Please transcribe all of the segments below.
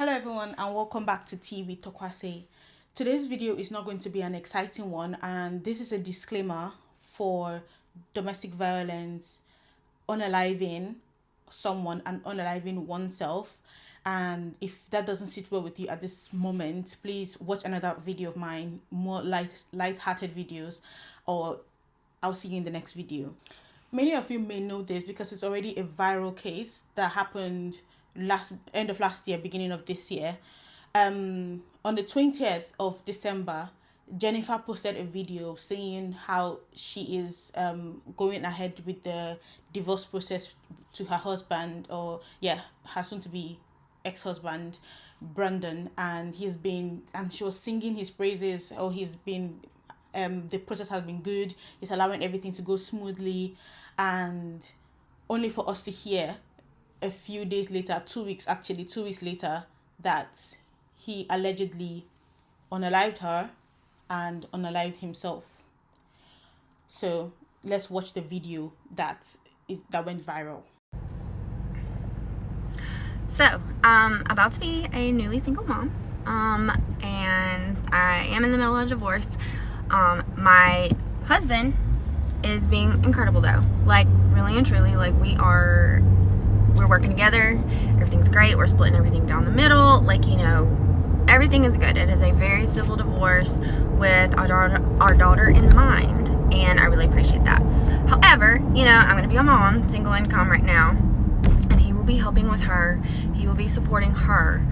Hello everyone and welcome back to Teawithtorkwase. Today's video is not going to be an exciting one, and this is a disclaimer for domestic violence, unaliving someone and unaliving oneself. And if that doesn't sit well with you at this moment, please watch another video of mine, more light-hearted videos, or I'll see you in the next video. Many of you may know this because it's already a viral case that happened end of last year, beginning of this year. On the 20th of December, Jennifer posted a video saying how she is going ahead with the divorce process to her husband, or her soon to be ex-husband Brandon, and she was singing his praises, or the process has been good, he's allowing everything to go smoothly, and only for us to hear a few days later, 2 weeks later, that he allegedly unalived her and unalived himself. So let's watch the video that went viral. So, about to be a newly single mom, and I am in the middle of a divorce. My husband is being incredible though, like really and truly, like we're working together, everything's great, we're splitting everything down the middle, like, you know, everything is good. It is a very civil divorce with our daughter in mind, and I really appreciate that. However, you know, I'm gonna be a mom, single income right now, and he will be helping with her, he will be supporting her,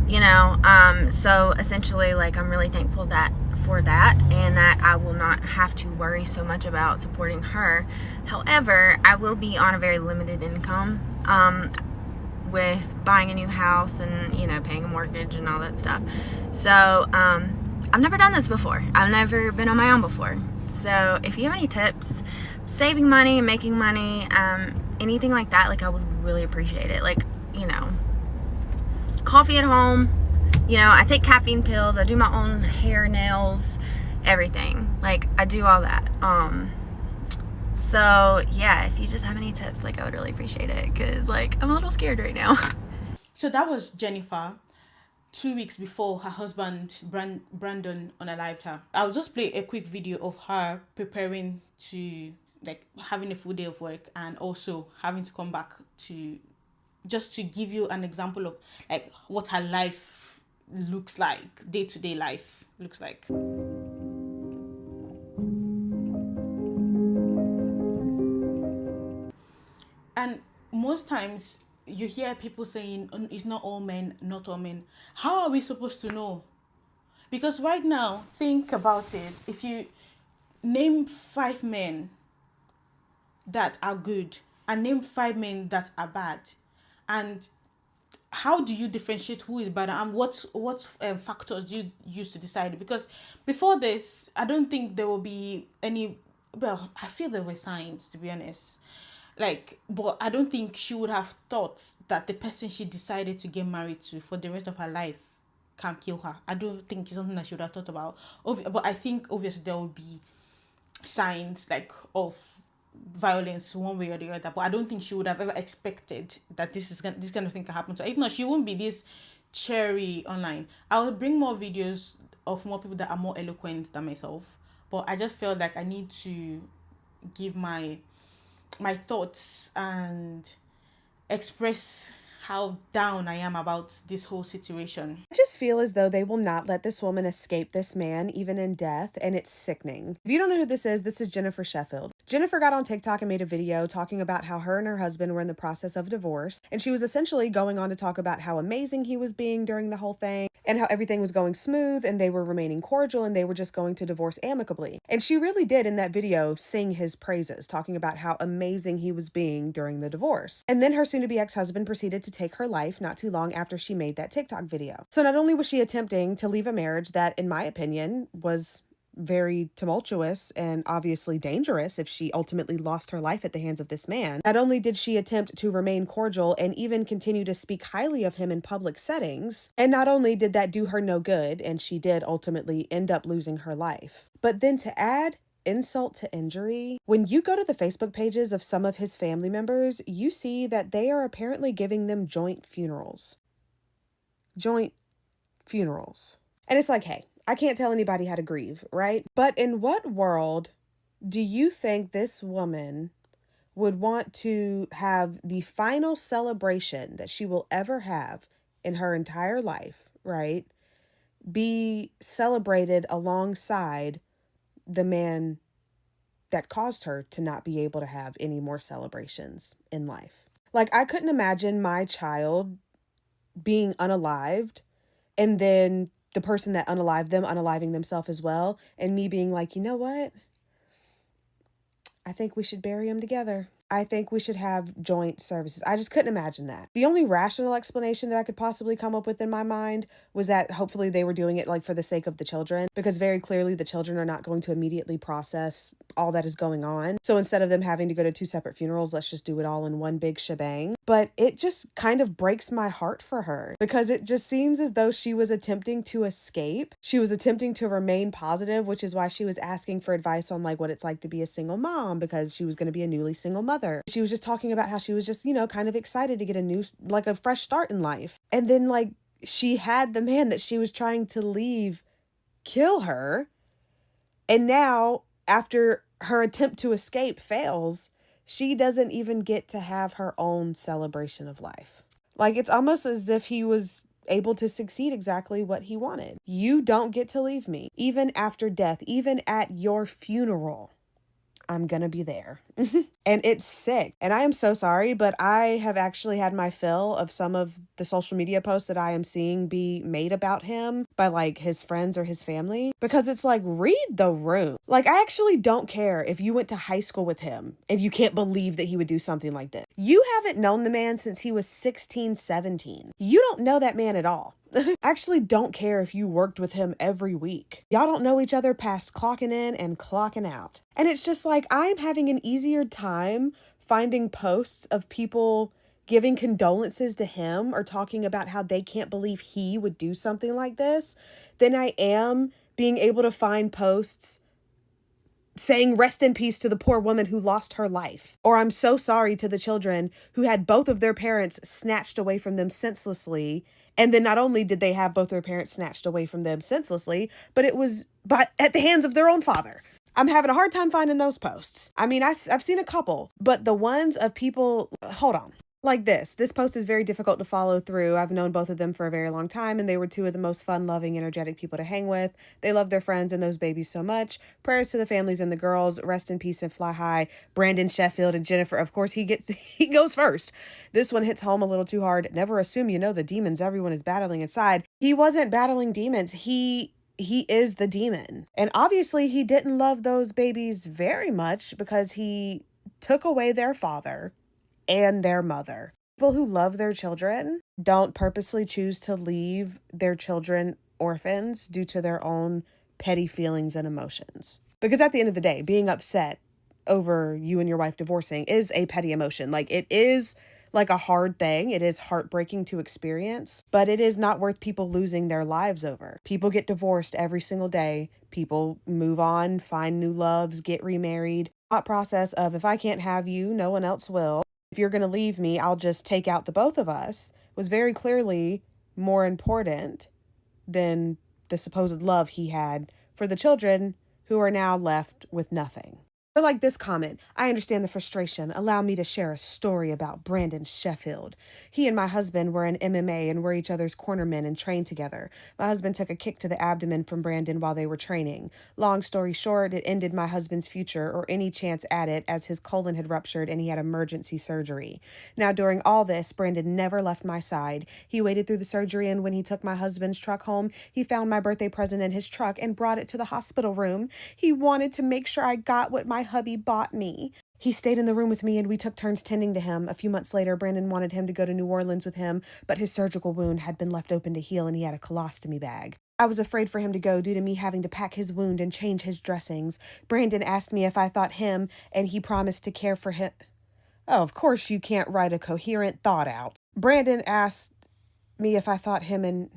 you know, so essentially, like, I'm really thankful for that, and that I will not have to worry so much about supporting her. However, I will be on a very limited income, with buying a new house and, you know, paying a mortgage and all that stuff. So, I've never done this before. I've never been on my own before. So if you have any tips, saving money and making money, anything like that, like, I would really appreciate it. Like, you know, coffee at home, you know, I take caffeine pills, I do my own hair, nails, everything. Like, I do all that. So yeah, if you just have any tips, like, I would really appreciate it, because, like, I'm a little scared right now. So that was Jennifer 2 weeks before her husband Brandon unalived her. I'll just play a quick video of her preparing to, like, having a full day of work and also having to come back to, just to give you an example of, like, what her life looks like, day-to-day life looks like. And most times you hear people saying, it's not all men, not all men. How are we supposed to know? Because right now, think about it. If you name 5 men that are good and name 5 men that are bad, and how do you differentiate who is bad, and what factors do you use to decide? Because before this, I don't think there will be any, well, I feel there were signs, to be honest. Like, but I don't think she would have thought that the person she decided to get married to for the rest of her life can kill her. I don't think it's something that she would have thought about. But I think obviously there will be signs, like, of violence one way or the other. But I don't think she would have ever expected that this kind of thing can happen to her. If not, she won't be this cherry online. I will bring more videos of more people that are more eloquent than myself. But I just felt like I need to give my thoughts and express how down I am about this whole situation. I just feel as though they will not let this woman escape this man, even in death, and it's sickening. If you don't know who this is Jennifer Sheffield. Jennifer got on TikTok and made a video talking about how her and her husband were in the process of divorce, and she was essentially going on to talk about how amazing he was being during the whole thing, and how everything was going smooth, and they were remaining cordial, and they were just going to divorce amicably. And she really did, in that video, sing his praises, talking about how amazing he was being during the divorce. And then her soon-to-be ex-husband proceeded to take her life not too long after she made that TikTok video. So not only was she attempting to leave a marriage that, in my opinion, was very tumultuous and obviously dangerous if she ultimately lost her life at the hands of this man, not only did she attempt to remain cordial and even continue to speak highly of him in public settings, and not only did that do her no good, and she did ultimately end up losing her life, but then to add insult to injury, when you go to the Facebook pages of some of his family members, you see that they are apparently giving them joint funerals. joint funerals. And it's like, hey, I can't tell anybody how to grieve, right? But in what world do you think this woman would want to have the final celebration that she will ever have in her entire life, right, be celebrated alongside the man that caused her to not be able to have any more celebrations in life? Like, I couldn't imagine my child being unalived and then the person that unalived them unaliving themselves as well, and me being like, you know what? I think we should bury them together. I think we should have joint services. I just couldn't imagine that. The only rational explanation that I could possibly come up with in my mind was that hopefully they were doing it like for the sake of the children, because very clearly the children are not going to immediately process all that is going on. So instead of them having to go to 2 separate funerals, let's just do it all in one big shebang. But it just kind of breaks my heart for her, because it just seems as though she was attempting to escape. She was attempting to remain positive, which is why she was asking for advice on like what it's like to be a single mom, because she was going to be a newly single mother. She was just talking about how she was just, kind of excited to get a fresh start in life. And then like she had the man that she was trying to leave kill her. And now after her attempt to escape fails, she doesn't even get to have her own celebration of life. Like, it's almost as if he was able to succeed exactly what he wanted. You don't get to leave me. Even after death, even at your funeral, I'm gonna be there. And it's sick. And I am so sorry, but I have actually had my fill of some of the social media posts that I am seeing be made about him by like his friends or his family, because it's like, read the room. Like, I actually don't care if you went to high school with him, if you can't believe that he would do something like this. You haven't known the man since he was 16, 17. You don't know that man at all. I actually don't care if you worked with him every week. Y'all don't know each other past clocking in and clocking out. And it's just like, I'm having an easier time finding posts of people giving condolences to him or talking about how they can't believe he would do something like this than I am being able to find posts saying rest in peace to the poor woman who lost her life. Or I'm so sorry to the children who had both of their parents snatched away from them senselessly. And then not only did they have both their parents snatched away from them senselessly, but it was at the hands of their own father. I'm having a hard time finding those posts. I mean, I've seen a couple, but the ones of people, hold on. Like this post is very difficult to follow through. I've known both of them for a very long time, and they were 2 of the most fun, loving, energetic people to hang with. They love their friends and those babies so much. Prayers to the families and the girls. Rest in peace and fly high. Brandon, Sheffield, and Jennifer. Of course, he goes first. This one hits home a little too hard. Never assume you know the demons everyone is battling inside. He wasn't battling demons. He is the demon. And obviously, he didn't love those babies very much because he took away their father and their mother. People who love their children don't purposely choose to leave their children orphans due to their own petty feelings and emotions. Because at the end of the day, being upset over you and your wife divorcing is a petty emotion. Like, it is like a hard thing. It is heartbreaking to experience, but it is not worth people losing their lives over. People get divorced every single day. People move on, find new loves, get remarried. Thought process of, if I can't have you, no one else will. If you're going to leave me, I'll just take out the both of us, was very clearly more important than the supposed love he had for the children who are now left with nothing. Or like this comment, I understand the frustration. Allow me to share a story about Brandon Sheffield. He and my husband were in MMA and were each other's cornermen and trained together. My husband took a kick to the abdomen from Brandon while they were training. Long story short, it ended my husband's future or any chance at it, as his colon had ruptured and he had emergency surgery. Now, during all this, Brandon never left my side. He waited through the surgery, and when he took my husband's truck home, he found my birthday present in his truck and brought it to the hospital room. He wanted to make sure I got what my hubby bought me. He stayed in the room with me and we took turns tending to him. A few months later, Brandon wanted him to go to New Orleans with him, but his surgical wound had been left open to heal and he had a colostomy bag. I was afraid for him to go due to me having to pack his wound and change his dressings. Brandon asked me if I thought him, and he promised to care for him. Oh, of course you can't write a coherent thought out. Brandon asked me if I thought him and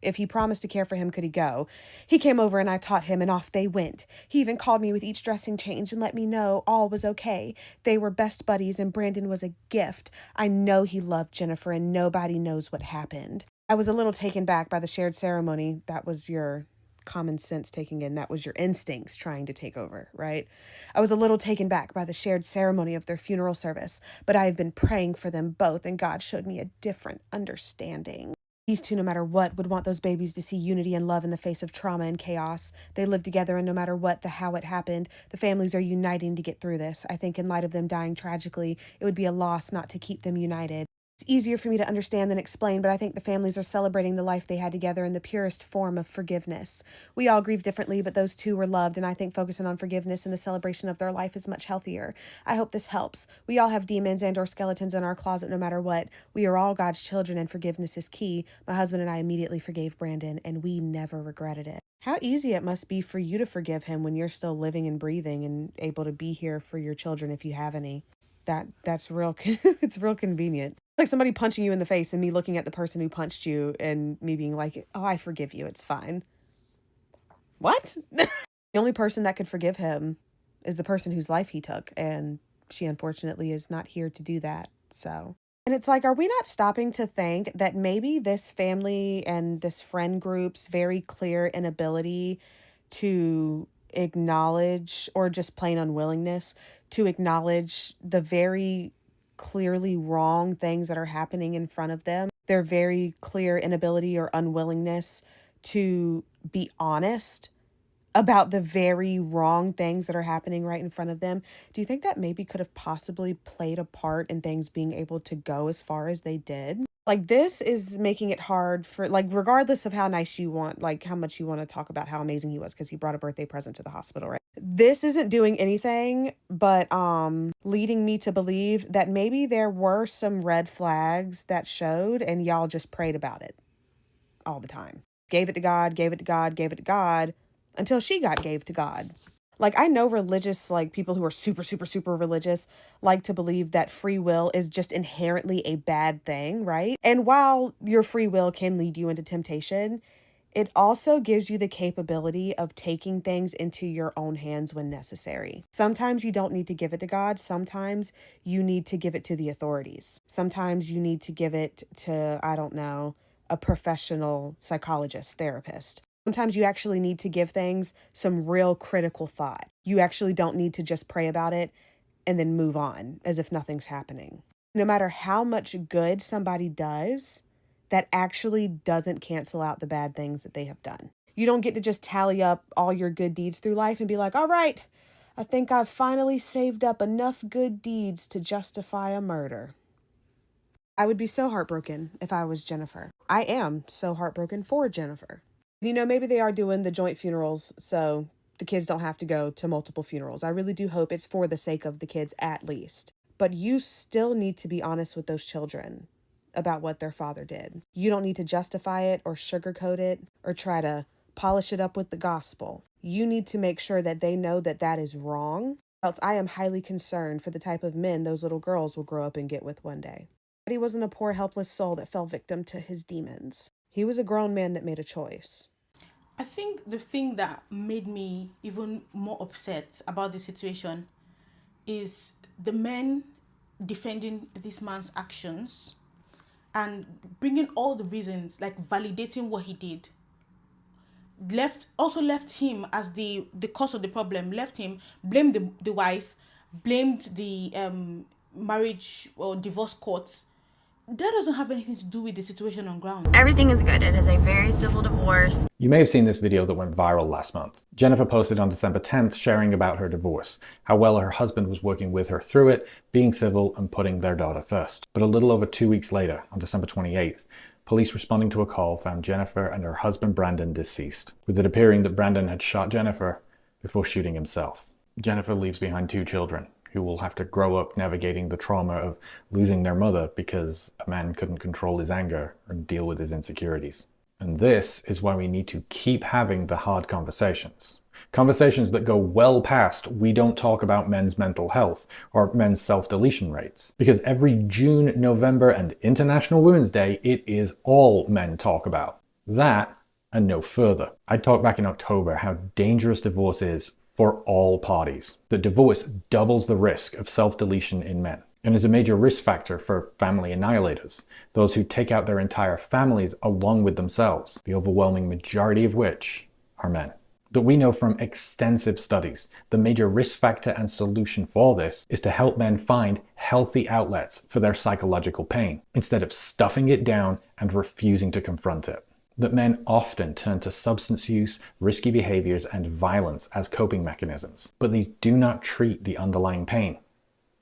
if he promised to care for him, could he go? He came over and I taught him, and off they went. He even called me with each dressing change and let me know all was okay. They were best buddies and Brandon was a gift. I know he loved Jennifer and nobody knows what happened. I was a little taken back by the shared ceremony. That was your common sense taking in. That was your instincts trying to take over, right? I was a little taken back by the shared ceremony of their funeral service, but I have been praying for them both, and God showed me a different understanding. These two, no matter what, would want those babies to see unity and love in the face of trauma and chaos. They live together, and no matter what how it happened, the families are uniting to get through this. I think in light of them dying tragically, it would be a loss not to keep them united. It's easier for me to understand than explain, but I think the families are celebrating the life they had together in the purest form of forgiveness. We all grieve differently, but those two were loved, and I think focusing on forgiveness and the celebration of their life is much healthier. I hope this helps. We all have demons and or skeletons in our closet no matter what. We are all God's children, and forgiveness is key. My husband and I immediately forgave Brandon, and we never regretted it. How easy it must be for you to forgive him when you're still living and breathing and able to be here for your children if you have any. That's real, it's real convenient. Like somebody punching you in the face and me looking at the person who punched you and me being like, oh, I forgive you, it's fine. What? The only person that could forgive him is the person whose life he took, and she unfortunately is not here to do that, so. And it's like, are we not stopping to think that maybe this family and this friend group's very clear inability to acknowledge, or just plain unwillingness to acknowledge the very clearly wrong things that are happening in front of them, their very clear inability or unwillingness to be honest about the very wrong things that are happening right in front of them, do you think that maybe could have possibly played a part in things being able to go as far as they did? Like, this is making it hard for, like, regardless of how nice you want, like, how much you want to talk about how amazing he was because he brought a birthday present to the hospital, right? This isn't doing anything but leading me to believe that maybe there were some red flags that showed, and y'all just prayed about it all the time. Gave it to God, gave it to God, gave it to God, until she got gave to God. Like, I know religious, like, people who are super, super, super religious like to believe that free will is just inherently a bad thing, right? And while your free will can lead you into temptation, it also gives you the capability of taking things into your own hands when necessary. Sometimes you don't need to give it to God. Sometimes you need to give it to the authorities. Sometimes you need to give it to, I don't know, a professional psychologist, therapist. Sometimes you actually need to give things some real critical thought. You actually don't need to just pray about it and then move on as if nothing's happening. No matter how much good somebody does, that actually doesn't cancel out the bad things that they have done. You don't get to just tally up all your good deeds through life and be like, all right, I think I've finally saved up enough good deeds to justify a murder. I would be so heartbroken if I was Jennifer. I am so heartbroken for Jennifer. You know, maybe they are doing the joint funerals so the kids don't have to go to multiple funerals. I really do hope it's for the sake of the kids at least. But you still need to be honest with those children about what their father did. You don't need to justify it or sugarcoat it or try to polish it up with the gospel. You need to make sure that they know that that is wrong. Else I am highly concerned for the type of men those little girls will grow up and get with one day. But he wasn't a poor helpless soul that fell victim to his demons. He was a grown man that made a choice. I think the thing that made me even more upset about the situation is the men defending this man's actions and bringing all the reasons, like validating what he did. Left him as the cause of the problem, blamed the wife, blamed the marriage or divorce courts. That doesn't have anything to do with the situation on ground. Everything is good. It is a very civil divorce. You may have seen this video that went viral last month. Jennifer posted on December 10th sharing about her divorce, how well her husband was working with her through it, being civil and putting their daughter first. But a little over 2 weeks later, on December 28th, police responding to a call found Jennifer and her husband Brandon deceased, with it appearing that Brandon had shot Jennifer before shooting himself. Jennifer leaves behind 2 children, who will have to grow up navigating the trauma of losing their mother because a man couldn't control his anger and deal with his insecurities. And this is why we need to keep having the hard conversations. Conversations that go well past we don't talk about men's mental health or men's self-deletion rates. Because every June, November, and International Women's Day, it is all men talk about. That and no further. I talked back in October how dangerous divorce is for all parties. That divorce doubles the risk of self-deletion in men. and is a major risk factor for family annihilators, those who take out their entire families along with themselves, the overwhelming majority of which are men. That we know from extensive studies, the major risk factor and solution for this is to help men find healthy outlets for their psychological pain, instead of stuffing it down and refusing to confront it. That men often turn to substance use, risky behaviors, and violence as coping mechanisms, but these do not treat the underlying pain.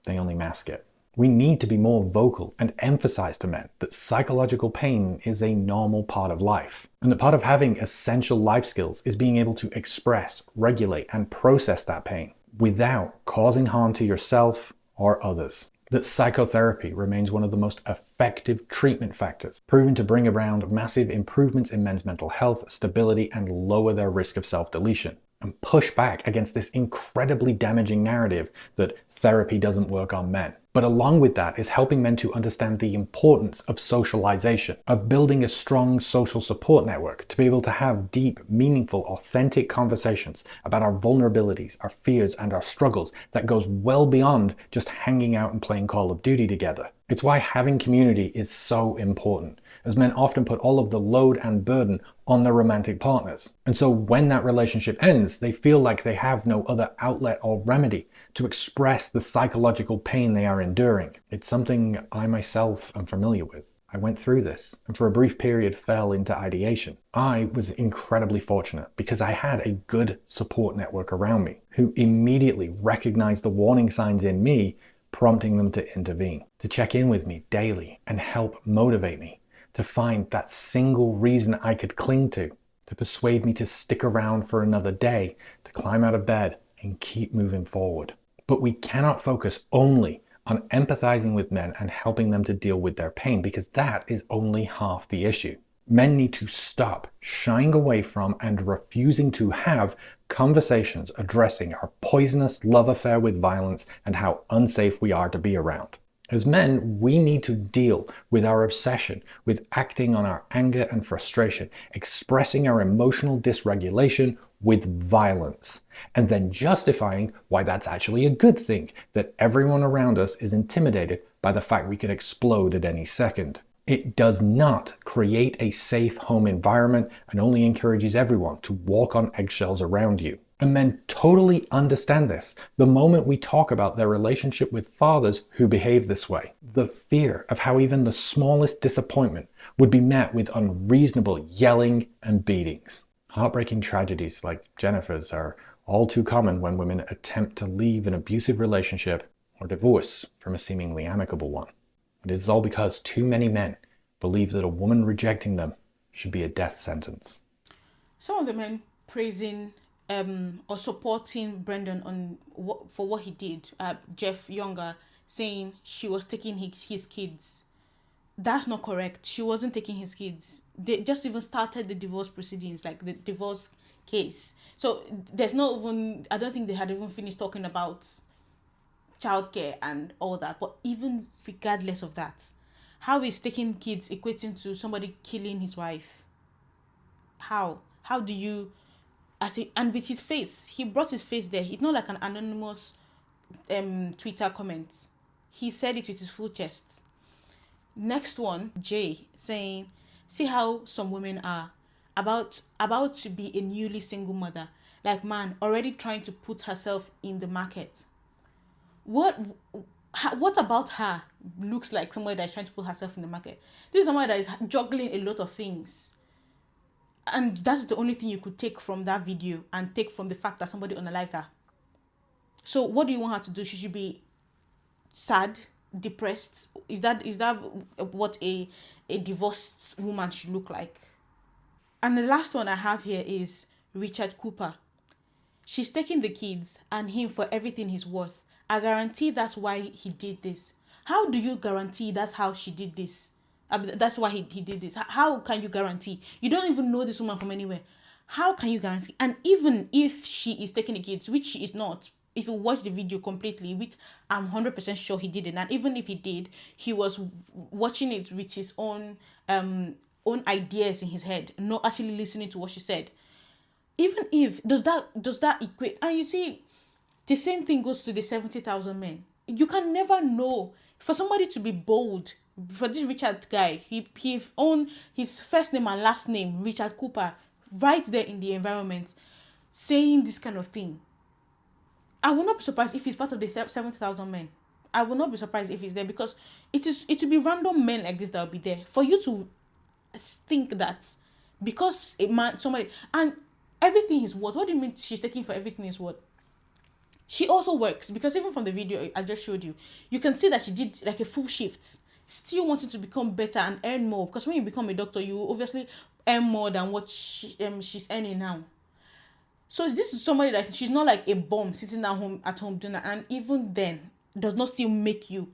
They only mask it. We need to be more vocal and emphasize to men that psychological pain is a normal part of life, and that part of having essential life skills is being able to express, regulate, and process that pain without causing harm to yourself or others. That psychotherapy remains one of the most effective treatment factors, proven to bring around massive improvements in men's mental health, stability, and lower their risk of self-deletion, and push back against this incredibly damaging narrative that therapy doesn't work on men. But along with that is helping men to understand the importance of socialization, of building a strong social support network to be able to have deep, meaningful, authentic conversations about our vulnerabilities, our fears, and our struggles that goes well beyond just hanging out and playing Call of Duty together. It's why having community is so important, as men often put all of the load and burden on their romantic partners. And so when that relationship ends, they feel like they have no other outlet or remedy to express the psychological pain they are enduring. It's something I myself am familiar with. I went through this and for a brief period fell into ideation. I was incredibly fortunate because I had a good support network around me who immediately recognized the warning signs in me, prompting them to intervene, to check in with me daily and help motivate me, to find that single reason I could cling to persuade me to stick around for another day, to climb out of bed and keep moving forward. But we cannot focus only on empathizing with men and helping them to deal with their pain, because that is only half the issue. Men need to stop shying away from and refusing to have conversations addressing our poisonous love affair with violence and how unsafe we are to be around. As men, we need to deal with our obsession with acting on our anger and frustration, expressing our emotional dysregulation with violence, and then justifying why that's actually a good thing, that everyone around us is intimidated by the fact we could explode at any second. It does not create a safe home environment and only encourages everyone to walk on eggshells around you. And men totally understand this the moment we talk about their relationship with fathers who behave this way. The fear of how even the smallest disappointment would be met with unreasonable yelling and beatings. Heartbreaking tragedies like Jennifer's are all too common when women attempt to leave an abusive relationship or divorce from a seemingly amicable one. It is all because too many men believe that a woman rejecting them should be a death sentence. Some of the men praising or supporting Brendan for what he did, Jeff Younger, saying she was taking his kids. That's not correct. She wasn't taking his kids. They just even started the divorce proceedings, like the divorce case. So there's not even, I don't think they had even finished talking about childcare and all that. But even regardless of that, how is taking kids equating to somebody killing his wife? How do you, and with his face, he brought his face there. It's not like an anonymous Twitter comment. He said it with his full chest. Next one, Jay, saying, see how some women are about to be a newly single mother, like man, already trying to put herself in the market. What about her looks like somebody that's trying to put herself in the market? This is somebody that is juggling a lot of things. And that's the only thing you could take from that video and take from the fact that somebody unalived her. So what do you want her to do? She should be sad, depressed? Is that what a divorced woman should look like? And the last one I have here is Richard Cooper. She's taking the kids and him for everything he's worth. I guarantee that's why he did this. How do you guarantee that's how she did this? That's why he did this. How can you guarantee? You don't even know this woman from anywhere. How can you guarantee? And even if she is taking the kids, which she is not, if you watch the video completely, which I'm 100% sure he didn't, and even if he did, he was watching it with his own ideas in his head, not actually listening to what she said. Even if, does that equate? And you see, the same thing goes to the 70,000 men. You can never know For somebody to be bold, for this Richard guy, he owned his first name and last name, Richard Cooper, right there in the environment, saying this kind of thing. I will not be surprised if he's part of the 70,000 men. I will not be surprised if he's there, because it will be random men like this that will be there. For you to think that because a man, somebody, and everything is what? What do you mean she's taking for everything is what? She also works, because even from the video I just showed you, you can see that she did like a full shift, still wanting to become better and earn more. Because when you become a doctor, you obviously earn more than what she's earning now. So this is somebody that she's not like a bum sitting at home doing that. And even then, does not still make you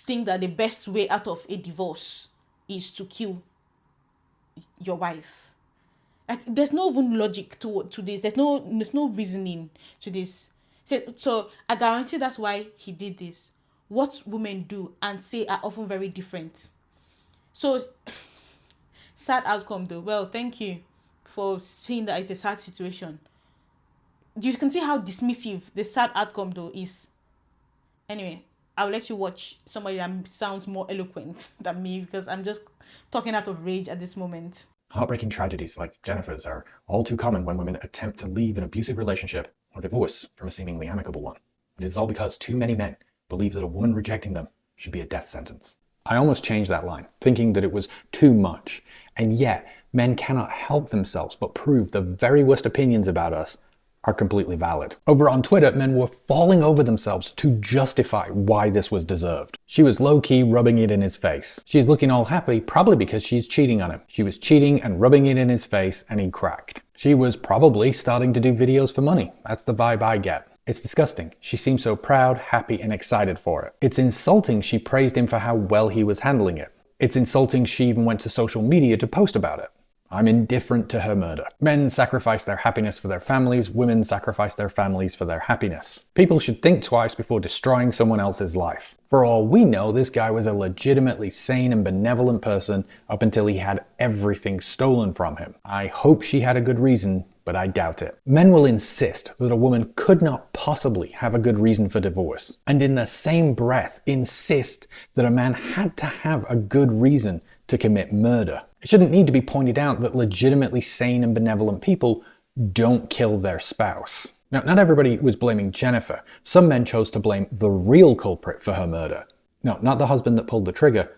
think that the best way out of a divorce is to kill your wife. Like, there's no even logic to this. There's no reasoning to this. So I guarantee that's why he did this. What women do and say are often very different. So sad outcome though. Well, thank you for saying that it's a sad situation. You can see how dismissive the sad outcome though is. Anyway, I'll let you watch somebody that sounds more eloquent than me, because I'm just talking out of rage at this moment. Heartbreaking tragedies like Jennifer's are all too common when women attempt to leave an abusive relationship or divorce from a seemingly amicable one. It is all because too many men believe that a woman rejecting them should be a death sentence. I almost changed that line, thinking that it was too much, and yet men cannot help themselves but prove the very worst opinions about us are completely valid. Over on Twitter, men were falling over themselves to justify why this was deserved. She was low-key rubbing it in his face. She's looking all happy, probably because she's cheating on him. She was cheating and rubbing it in his face, and he cracked. She was probably starting to do videos for money. That's the vibe I get. It's disgusting. She seemed so proud, happy, and excited for it. It's insulting she praised him for how well he was handling it. It's insulting she even went to social media to post about it. I'm indifferent to her murder. Men sacrifice their happiness for their families, women sacrifice their families for their happiness. People should think twice before destroying someone else's life. For all we know, this guy was a legitimately sane and benevolent person up until he had everything stolen from him. I hope she had a good reason, but I doubt it. Men will insist that a woman could not possibly have a good reason for divorce, and in the same breath insist that a man had to have a good reason to commit murder. It shouldn't need to be pointed out that legitimately sane and benevolent people don't kill their spouse. Now, not everybody was blaming Jennifer. Some men chose to blame the real culprit for her murder. No, not the husband that pulled the trigger.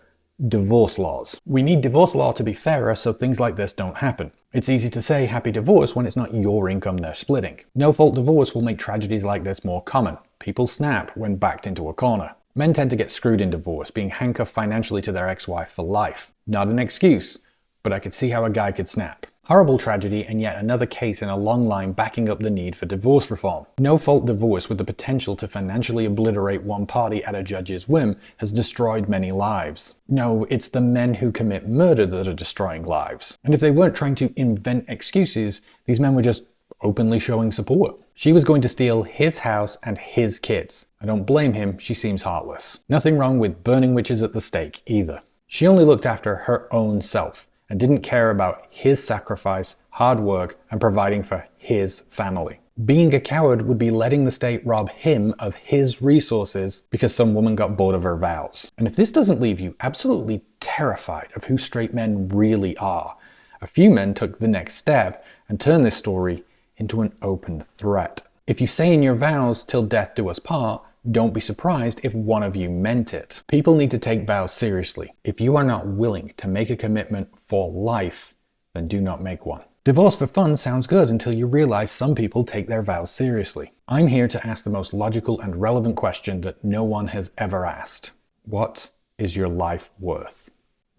Divorce laws. We need divorce law to be fairer so things like this don't happen. It's easy to say happy divorce when it's not your income they're splitting. No-fault divorce will make tragedies like this more common. People snap when backed into a corner. Men tend to get screwed in divorce, being handcuffed financially to their ex-wife for life. Not an excuse, but I could see how a guy could snap. Horrible tragedy, and yet another case in a long line backing up the need for divorce reform. No-fault divorce with the potential to financially obliterate one party at a judge's whim has destroyed many lives. No, it's the men who commit murder that are destroying lives. And if they weren't trying to invent excuses, these men were just openly showing support. She was going to steal his house and his kids. I don't blame him, she seems heartless. Nothing wrong with burning witches at the stake either. She only looked after her own self and didn't care about his sacrifice, hard work, and providing for his family. Being a coward would be letting the state rob him of his resources because some woman got bored of her vows. And if this doesn't leave you absolutely terrified of who straight men really are, a few men took the next step and turned this story into an open threat. If you say in your vows, "till death do us part," don't be surprised if one of you meant it. People need to take vows seriously. If you are not willing to make a commitment for life, then do not make one. Divorce for fun sounds good until you realize some people take their vows seriously. I'm here to ask the most logical and relevant question that no one has ever asked. What is your life worth?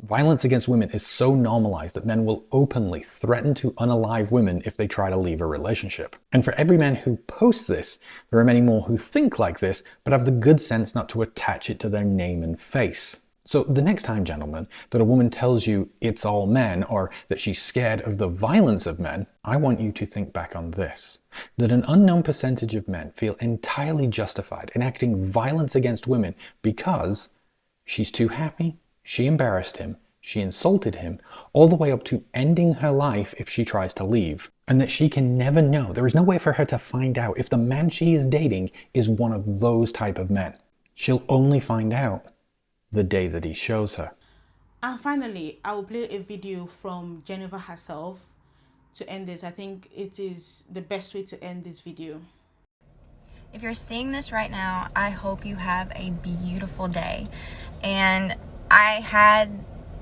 Violence against women is so normalized that men will openly threaten to unalive women if they try to leave a relationship. And for every man who posts this, there are many more who think like this, but have the good sense not to attach it to their name and face. So the next time, gentlemen, that a woman tells you it's all men, or that she's scared of the violence of men, I want you to think back on this. That an unknown percentage of men feel entirely justified in acting violence against women because she's too happy, she embarrassed him, she insulted him, all the way up to ending her life if she tries to leave. And that she can never know, there is no way for her to find out if the man she is dating is one of those type of men. She'll only find out the day that he shows her. And finally, I will play a video from Jennifer herself to end this. I think it is the best way to end this video. If you're seeing this right now, I hope you have a beautiful day. And I had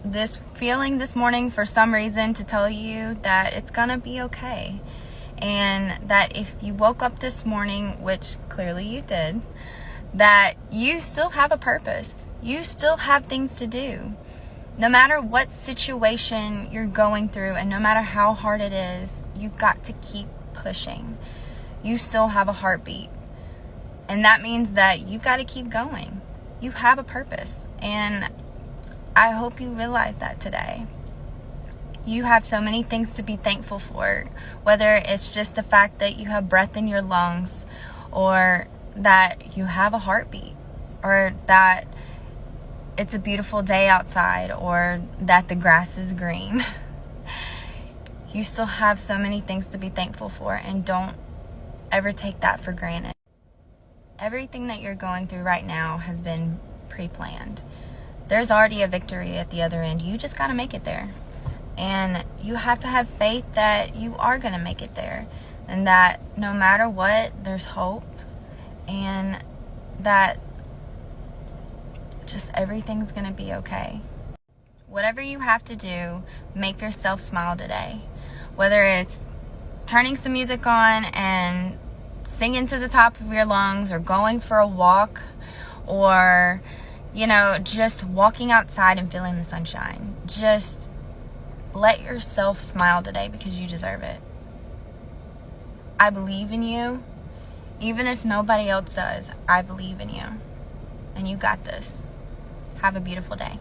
this feeling this morning for some reason to tell you that it's gonna be okay. And that if you woke up this morning, which clearly you did, that you still have a purpose. You still have things to do. No matter what situation you're going through and no matter how hard it is, you've got to keep pushing. You still have a heartbeat. And that means that you've got to keep going. You have a purpose. And I hope you realize that today. You have so many things to be thankful for, whether it's just the fact that you have breath in your lungs, or that you have a heartbeat, or that it's a beautiful day outside, or that the grass is green. You still have so many things to be thankful for, and don't ever take that for granted. Everything that you're going through right now has been pre-planned. There's already a victory at the other end. You just got to make it there. And you have to have faith that you are going to make it there. And that no matter what, there's hope. And that just everything's going to be okay. Whatever you have to do, make yourself smile today. Whether it's turning some music on and singing to the top of your lungs, or going for a walk, or, you know, just walking outside and feeling the sunshine. Just let yourself smile today, because you deserve it. I believe in you. Even if nobody else does, I believe in you. And you got this. Have a beautiful day.